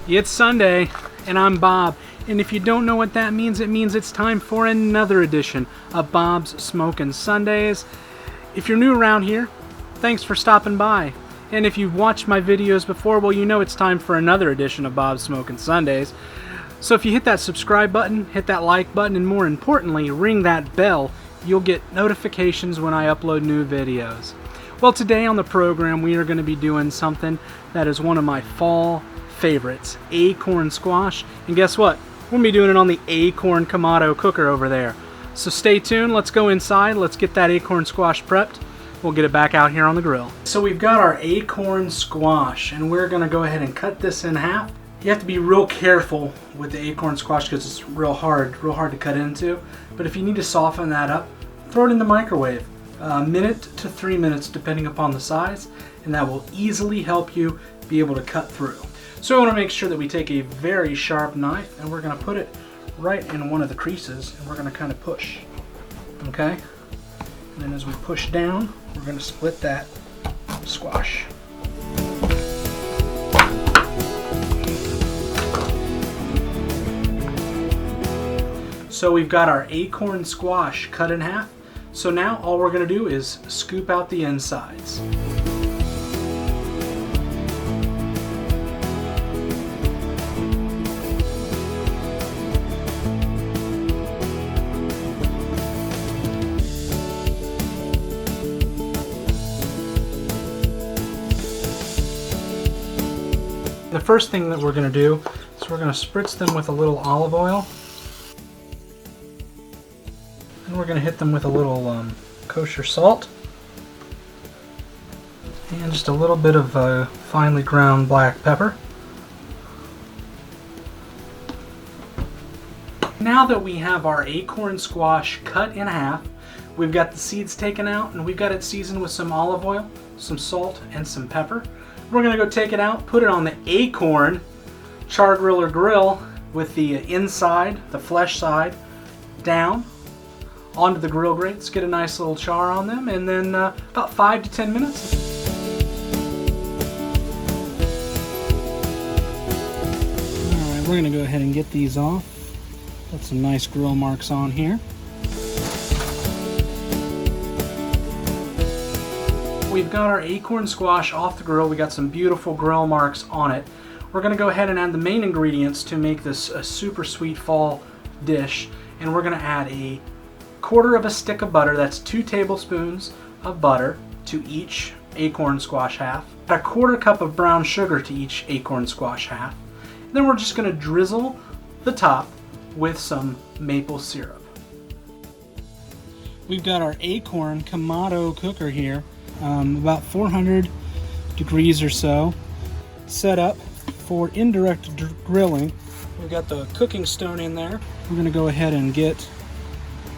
It's Sunday, and I'm Bob. And if you don't know what that means, it means it's time for another edition of Bob's Smokin' Sundays. If you're new around here, thanks for stopping by. And if you've watched my videos before, well, you know it's time for another edition of Bob's Smokin' Sundays. So if you hit that subscribe button, hit that like button, and more importantly, ring that bell, you'll get notifications when I upload new videos. Well, today on the program, we are going to be doing something that is one of my fall favorites, Acorn Squash. And guess what? We'll be doing it on the Acorn Kamado cooker over there. So stay tuned, let's go inside, let's get that Acorn Squash prepped. We'll get it back out here on the grill. So we've got our Acorn Squash, and we're going to go ahead and cut this in half. You have to be real careful with the Acorn Squash because it's real hard to cut into. But if you need to soften that up, throw it in the microwave. A minute to 3 minutes depending upon the size, and that will easily help you be able to cut through. So I want to make sure that we take a very sharp knife and we're going to put it right in one of the creases, and we're going to kind of push. Okay? And then as we push down, we're going to split that squash. So we've got our Acorn Squash cut in half. So now all we're going to do is scoop out the insides. The first thing that we're going to do is we're going to spritz them with a little olive oil. And we're going to hit them with a little kosher salt. And just a little bit of finely ground black pepper. Now that we have our Acorn Squash cut in half, we've got the seeds taken out, and we've got it seasoned with some olive oil, some salt, and some pepper. We're going to go take it out, put it on the Acorn char grill or grill with the inside, the flesh side, down onto the grill grates, get a nice little char on them, and then about 5 to 10 minutes. Alright, we're going to go ahead and get these off. Put some nice grill marks on here. We've got our Acorn Squash off the grill. We got some beautiful grill marks on it. We're going to go ahead and add the main ingredients to make this a super sweet fall dish. And we're going to add a quarter of a stick of butter. That's 2 tablespoons of butter to each Acorn Squash half. A quarter cup of brown sugar to each Acorn Squash half. And then we're just going to drizzle the top with some maple syrup. We've got our Acorn Kamado cooker here. About 400 degrees or so, set up for indirect grilling. We've got the cooking stone in there. We're going to go ahead and get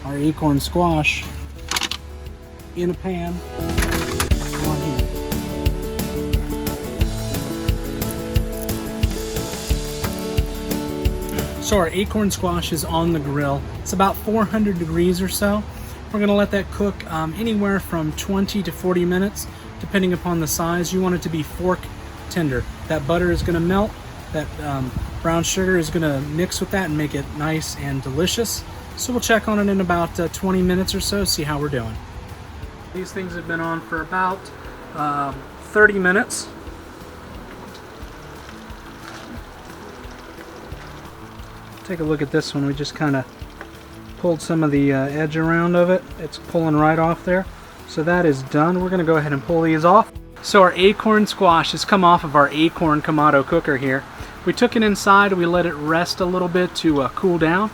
our Acorn Squash in a pan on here. So our Acorn Squash is on the grill. It's about 400 degrees or so. We're going to let that cook anywhere from 20 to 40 minutes, depending upon the size. You want it to be fork tender. That butter is going to melt. That brown sugar is going to mix with that and make it nice and delicious. So we'll check on it in about 20 minutes or so, see how we're doing. These things have been on for about 30 minutes. Take a look at this one. We just kind of pulled some of the edge around of it. It's pulling right off there. So that is done. We're going to go ahead and pull these off. So our Acorn Squash has come off of our Acorn Kamado cooker here. We took it inside. We let it rest a little bit to cool down.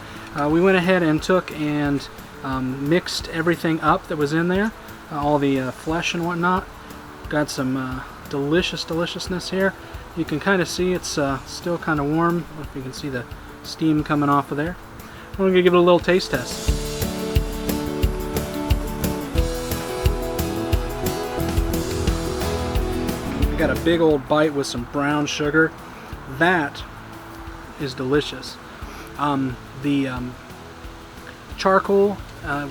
We went ahead and took and mixed everything up that was in there. All the flesh and whatnot. Got some deliciousness here. You can kind of see it's still kind of warm. If you can see the steam coming off of there. We're going to give it a little taste test. I got a big old bite with some brown sugar. That is delicious. The charcoal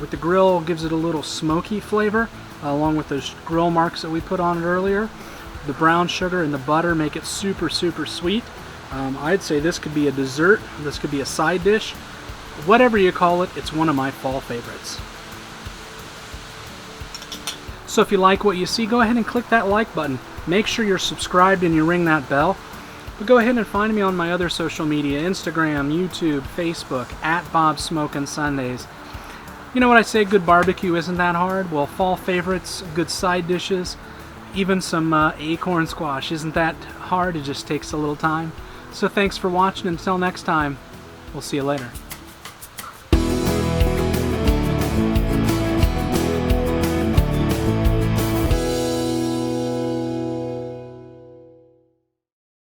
with the grill gives it a little smoky flavor, along with those grill marks that we put on it earlier. The brown sugar and the butter make it super sweet. I'd say this could be a dessert, this could be a side dish. Whatever you call it, it's one of my fall favorites. So if you like what you see, go ahead and click that like button. Make sure you're subscribed and you ring that bell. But go ahead and find me on my other social media, Instagram, YouTube, Facebook, at Bob's Smokin' Sundays. You know what I say, good barbecue isn't that hard? Well, fall favorites, good side dishes, even some acorn squash isn't that hard, it just takes a little time. So thanks for watching. Until next time, we'll see you later.